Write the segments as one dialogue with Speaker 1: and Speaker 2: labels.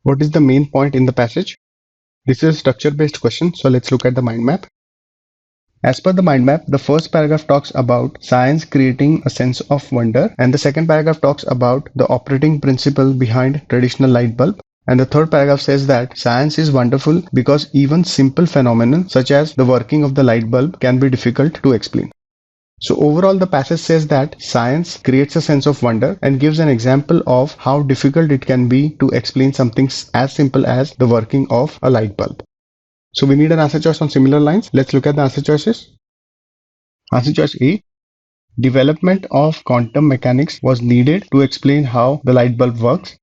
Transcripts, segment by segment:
Speaker 1: What is the main point in the passage? This is a structure-based question, so let's look at the mind map. As per the mind map, the first paragraph talks about science creating a sense of wonder, and the second paragraph talks about the operating principle behind traditional light bulb. And the third paragraph says that science is wonderful because even simple phenomena such as the working of the light bulb can be difficult to explain. So overall, the passage says that science creates a sense of wonder and gives an example of how difficult it can be to explain something as simple as the working of a light bulb. So we need an answer choice on similar lines. Let's look at the answer choices. Answer choice A. Development of quantum mechanics was needed to explain how the light bulb works.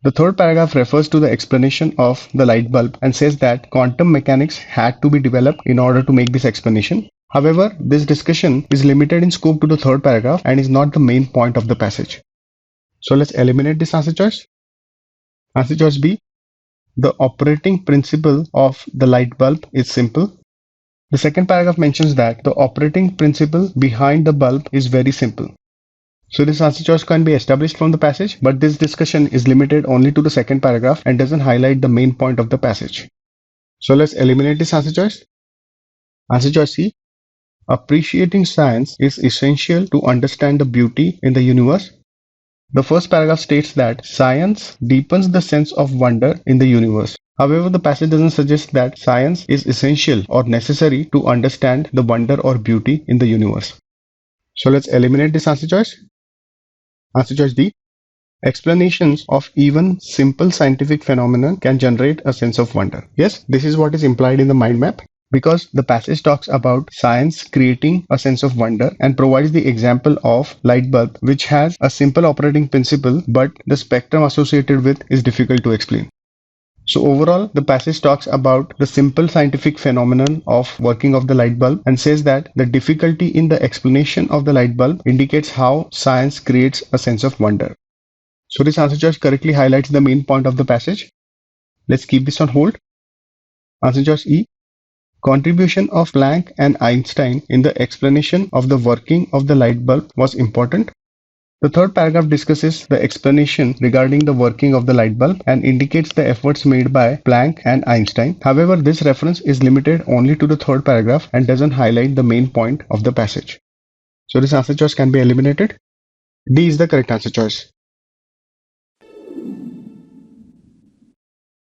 Speaker 1: The third paragraph refers to the explanation of the light bulb and says that quantum mechanics had to be developed in order to make this explanation. However, this discussion is limited in scope to the third paragraph and is not the main point of the passage. So let's eliminate this answer choice. Answer choice B. The operating principle of the light bulb is simple. The second paragraph mentions that the operating principle behind the bulb is very simple. So this answer choice can be established from the passage, but this discussion is limited only to the second paragraph and doesn't highlight the main point of the passage. So let's eliminate this answer choice. Answer choice C. Appreciating science is essential to understand the beauty in the universe. The first paragraph states that science deepens the sense of wonder in the universe. However, the passage doesn't suggest that science is essential or necessary to understand the wonder or beauty in the universe. So let's eliminate this answer choice. Answer choice D. Explanations of even simple scientific phenomena can generate a sense of wonder. Yes, this is what is implied in the mind map. Because the passage talks about science creating a sense of wonder and provides the example of light bulb, which has a simple operating principle, but the spectrum associated with is difficult to explain. So overall, the passage talks about the simple scientific phenomenon of working of the light bulb and says that the difficulty in the explanation of the light bulb indicates how science creates a sense of wonder. So this answer choice correctly highlights the main point of the passage. Let's keep this on hold. Answer choice E. Contribution of Planck and Einstein in the explanation of the working of the light bulb was important. The third paragraph discusses the explanation regarding the working of the light bulb and indicates the efforts made by Planck and Einstein. However, this reference is limited only to the third paragraph and doesn't highlight the main point of the passage. So this answer choice can be eliminated. D is the correct answer choice.